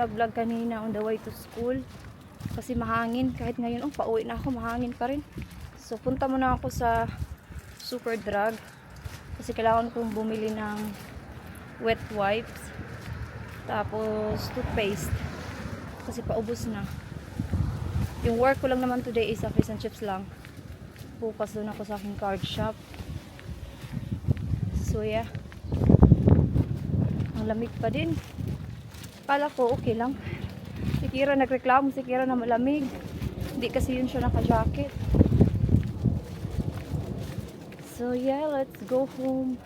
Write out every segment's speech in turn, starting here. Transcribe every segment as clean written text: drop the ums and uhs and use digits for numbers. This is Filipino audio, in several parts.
nag-vlog kanina on the way to school. Kasi mahangin. Kahit ngayon, pauwi na ako, mahangin pa rin. So, punta muna ako sa Superdrug. Kasi kailangan kong bumili ng wet wipes. Tapos, toothpaste. Kasi paubos na. Yung work ko lang naman today is a fish and chips lang. Bukas doon ako sa aking card shop. So, yeah. Ang lamig pa din. Kala ko okay lang. Si Kira nagreklamo, si Kira na malamig. Hindi kasi yun siya naka-jacket. So yeah, let's go home.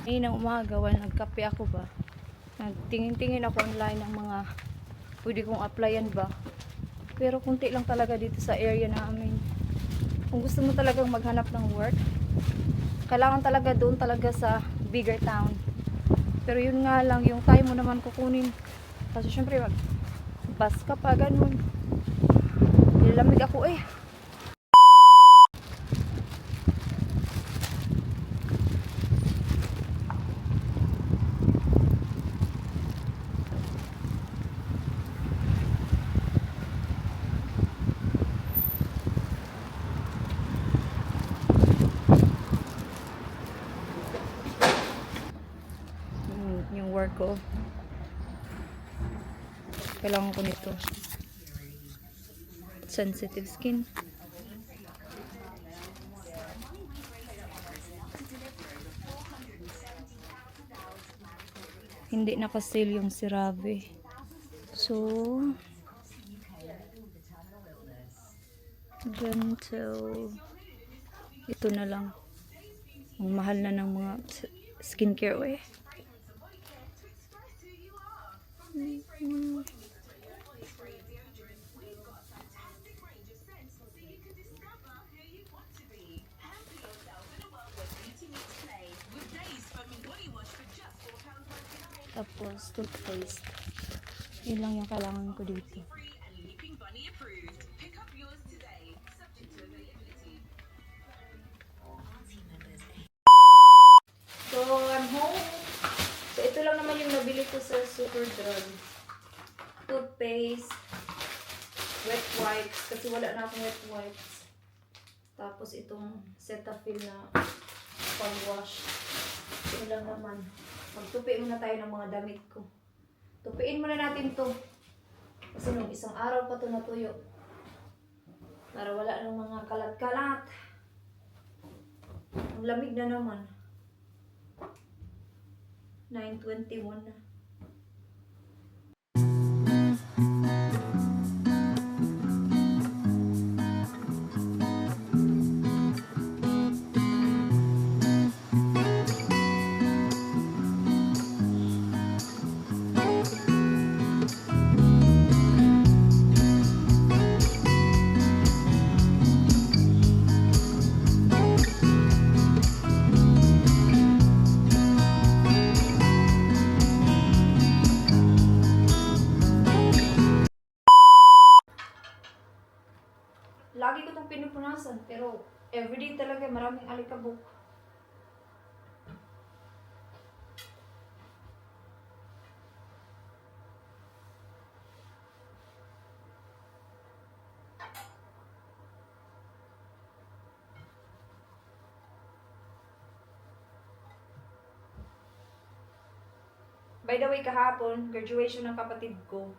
Ngayon ng umaga, while nagkape ako ba, nagtingin-tingin ako online ng mga pwede kong applyan ba. Pero kunti lang talaga dito sa area namin. Kung gusto mo talagang maghanap ng work, kailangan talaga doon talaga sa bigger town. Pero yun nga lang, yung time mo naman kukunin. Kasi syempre bus ka pa, ganun. Nilamig ako eh. Yung work ko, kailangan ko nito. Sensitive skin. Hindi naka-sale yung CeraVe. So, gentle. Ito na lang. Ang mahal na ng mga skincare eh. Tapos toothpaste. Yun lang yung kailangan ko dito. So, I'm home. So, ito lang naman yung nabili ko sa Superdrug. Toothpaste, wet wipes, kasi wala na akong wet wipes. Tapos itong Cetaphil na pang-wash. Ito lang naman. Magtupi muna tayo ng mga damit ko. Tupiin muna natin to. Kasi nung isang araw pa to natuyo. Para wala ng mga kalat-kalat. Ang lamig na naman. 9:21 na. Lagi ko itong pinupunasan, pero everyday talaga maraming alikabok. By the way, kahapon, graduation ng kapatid ko.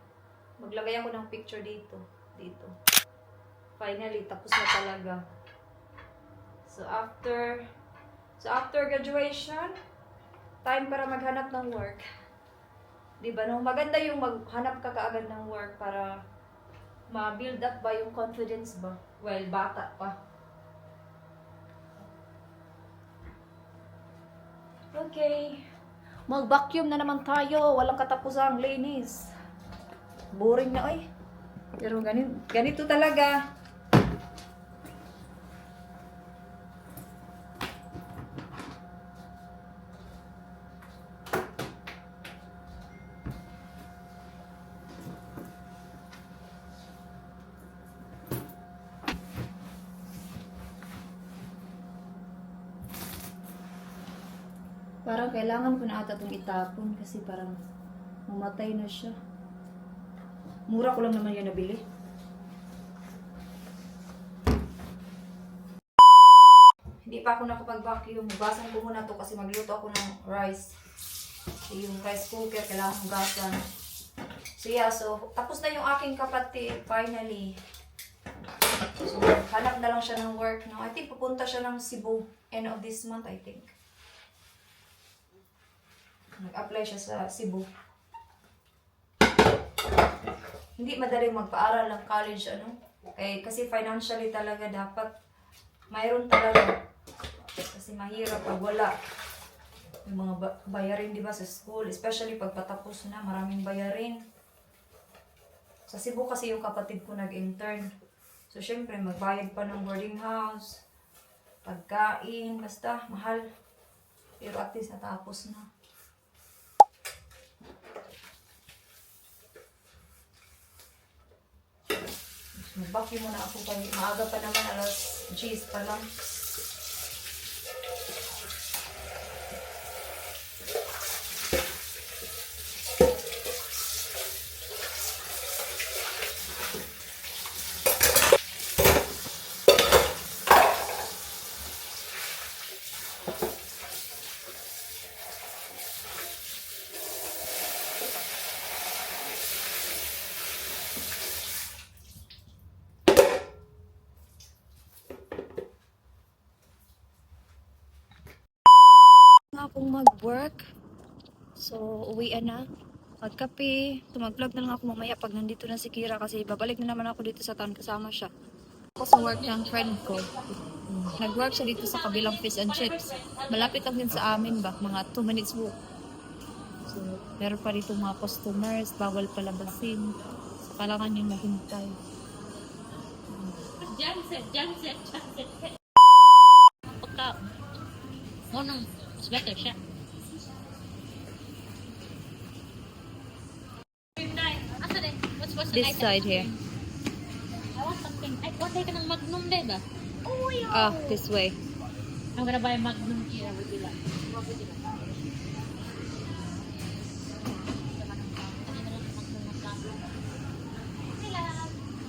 Maglagay ako ng picture dito. Dito. Finally, tapos na talaga. So after graduation, time para maghanap ng work. Diba? Nung maganda yung maghanap ka kaagad ng work para ma-build up ba yung confidence ba? Well, bata pa. Okay. Mag-vacuum na naman tayo. Walang katapusang linis. Boring na eh. Pero ganito talaga. Parang kailangan ko na ata itong itapon kasi parang mamatay na siya. Mura ko lang naman yun nabili. Hindi pa ako nakapag-vacuum. Hugasan ko muna to kasi magluto ako ng rice. Yung rice cooker, kailangan hugasan. So yeah, so tapos na yung aking kapatid, finally. So hanap na lang siya ng work. No? I think pupunta siya ng Cebu. End of this month, I think. Nag-apply siya sa Cebu. Hindi madaling magpaaral ng college, ano? Kasi financially talaga dapat mayroon talaga. Kasi mahirap pag wala. Yung mga bayarin, di ba, sa school. Especially pag patapos na, maraming bayarin. Sa Cebu kasi yung kapatid ko nag-intern. So, syempre, magbayad pa ng boarding house, pagkain, basta, mahal. Pero at least natapos na. Mag-vacuum muna ako kasi maaga pa naman, alas 10 pa lang. Nga akong mag-work. So, uwian na. Magkape. Mag-vlog na lang ako mamaya pag nandito na si Kira kasi babalik na naman ako dito sa town kasama siya. Ako sa work ng friend ko. Nag-work siya dito sa kabilang fish and chips. Malapit lang din sa amin ba? Mga 2 minutes walk. So, meron pa dito mga customers. Bawal palabasin. So, kailangan yung maghintay. Janset. Pagka, nung, mas better siya. Asa din? What's the This side here. I want something. Ay, order ka ng Magnum, diba? Ah, this way. I'm gonna buy Magnum here. Would you like? What would you like?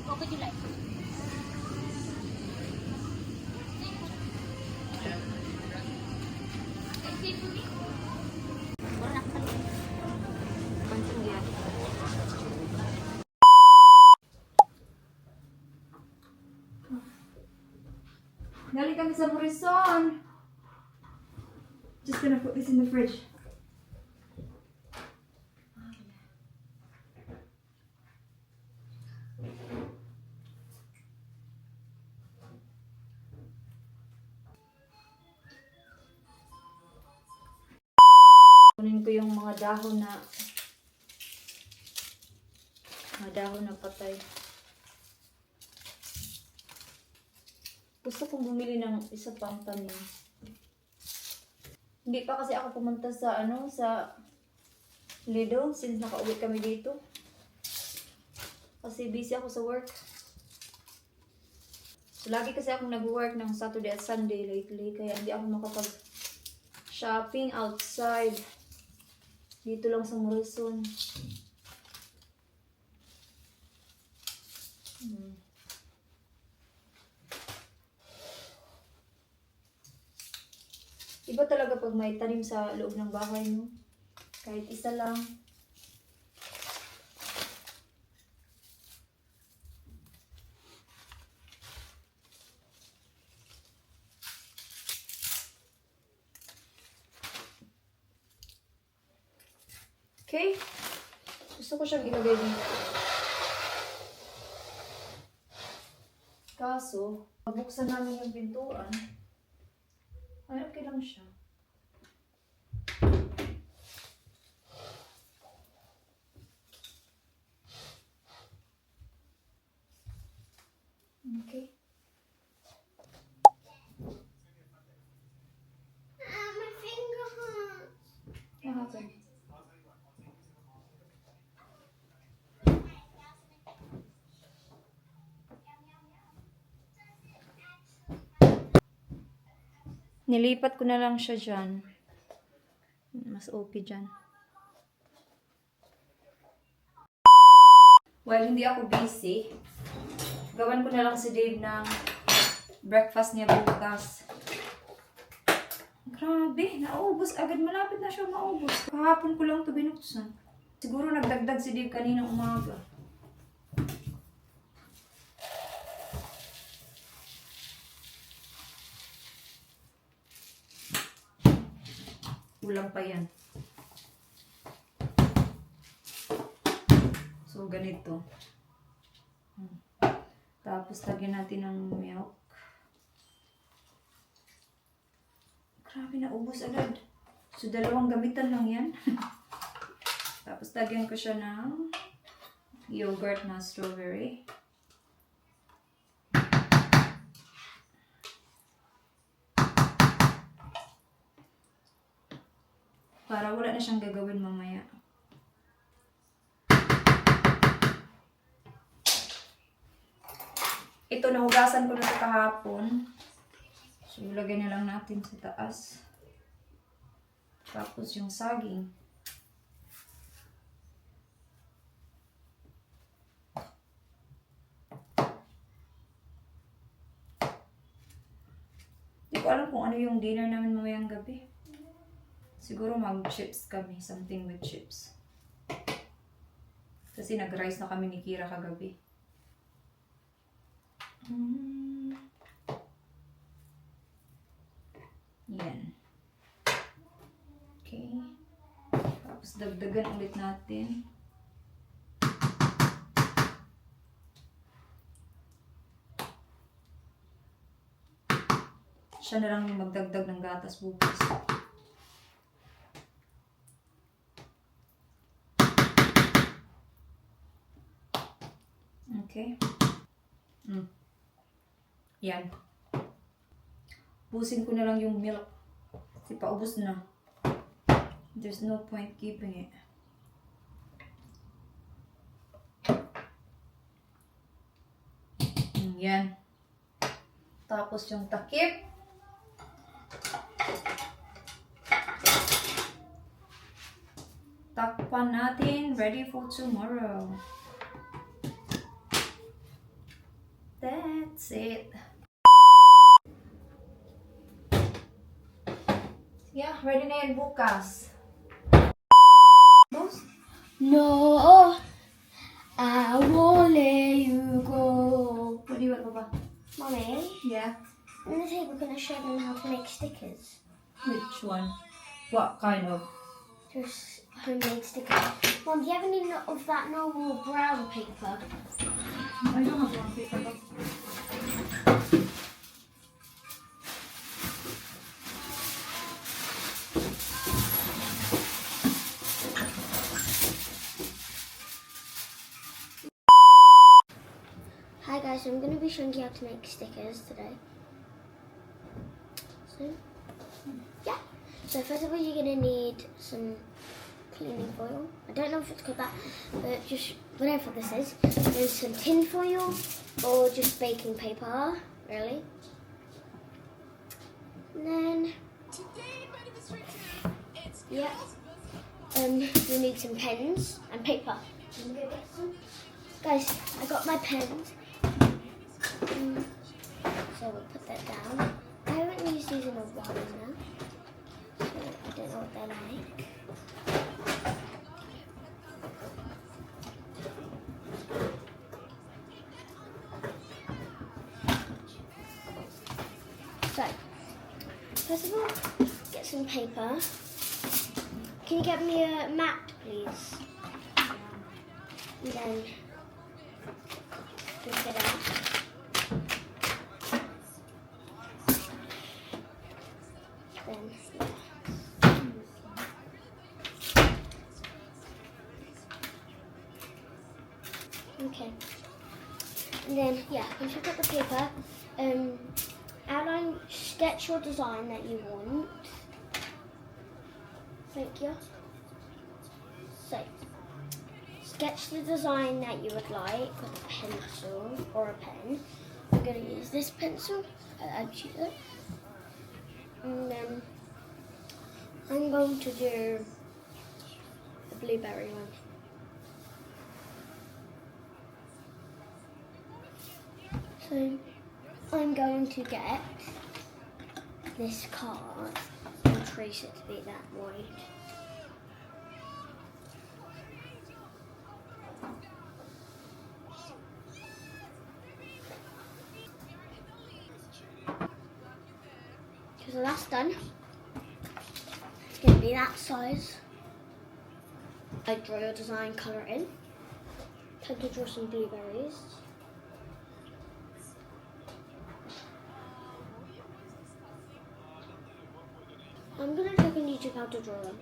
What would you like? Galing kami sa Morrison. Just gonna put this in the fridge. Kunin ko yung mga dahon na patay. Gusto kong bumili ng isa pang tanim. Hindi pa kasi ako pumunta sa sa Lido since nakauwi kami dito. Kasi busy ako sa work. So lagi kasi akong nag-work ng Saturday at Sunday lately kaya hindi ako makapag shopping outside. Dito lang sa Morrison. Iba talaga pag may tanim sa loob ng bahay, no? Kahit isa lang. Okay? Gusto ko siyang ilagay dito. Kaso, pabuksan namin yung pintuan, ay okay lang siya. Okay. My finger hurts. What happened? Nilipat ko na lang siya dyan. Mas okay dyan. While hindi ako busy, gawan ko na lang si Dave ng breakfast niya bukas. Grabe, naubos agad. Malapit na siya maubos. Kahapon ko lang ito binuksan. Siguro nagdagdag si Dave kanina umaga. Kulang pa yan. So, ganito. Tapos, lagyan natin ng milk. Grabe, naubos agad. So, 2 gamitan lang yan. Tapos, lagyan ko siya ng yogurt na strawberry. Para wala na siyang gagawin mamaya. Ito, nahugasan ko na ito kahapon. So, ilagay na lang natin sa taas. Tapos yung saging. Hindi ko alam kung ano yung dinner namin mamayang gabi. Siguro mag-chips kami. Something with chips. Kasi nag-rice na kami ni Kira kagabi. Yan. Okay. Tapos dagdagan ulit natin. Siya na lang yung magdagdag ng gatas bukas. Okay. Yan. Busin ko na lang yung milk. Kasi paubos na. There's no point keeping it. Yan. Tapos yung takip. Takpan natin. Ready for tomorrow. That's it. Yeah, ready na yan bukas. No, I won't let you go. What do you want, Papa? Mommy, Yeah. in the table, we're going to show them how to make stickers. Which one? What kind of? Just homemade stickers. Mom, do you have any of that normal brown paper? I don't have one paper. Hi guys, I'm going to be showing you how to make stickers today. So, yeah. So first of all, you're going to need some cleaning foil. I don't know if it's called that, but just whatever this is. There's some tin foil or just baking paper, really. And then, yeah, you'll need some pens and paper. I'm gonna get some. Guys, I got my pens. So we'll put that down. I haven't used these in a while now, so I don't know what they're like. So, first of all, get some paper. Can you get me a mat, please? And then lift it out. Then, yeah. Okay. And then, yeah, once you've got the paper, outline, sketch your design that you want. Thank you. So, sketch the design that you would like with a pencil or a pen. I'm going to use this pencil. I'll choose it. And then I'm going to do the blueberry one. So I'm going to get this card and trace it to be that wide. So that's done. It's going to be that size. I draw your design colour in. Time to draw some blueberries. I'm going to check on YouTube how to draw them.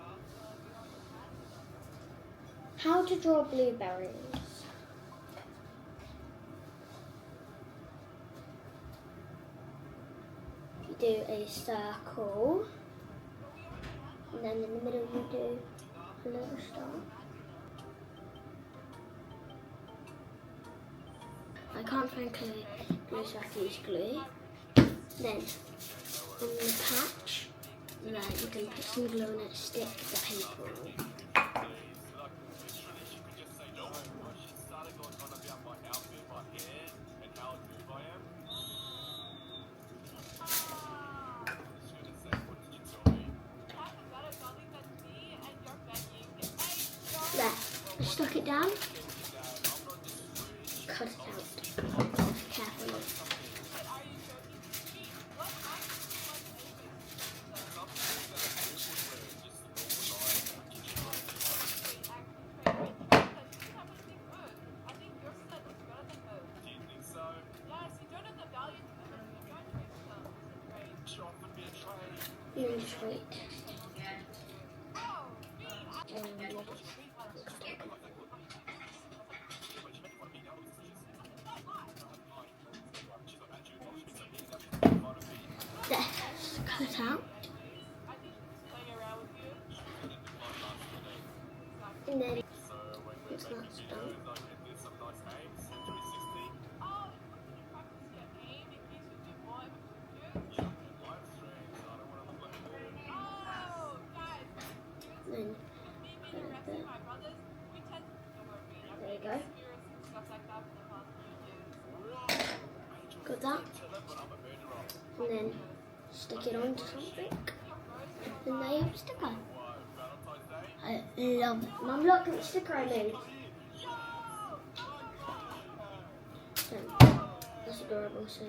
How to draw blueberries. You do a circle, and then in the middle you do a little star. I can't find glue, so I have to use glue. Then on the patch, there you can put some glue and it stick the paper on. There, I stuck it down, cut it out carefully. You can just wait. There, just cut it out. And then it's not done. Then there you go. Got that. And then stick it onto something. And there you have a sticker. I love it. Mum, look at the sticker I made. That's adorable. So,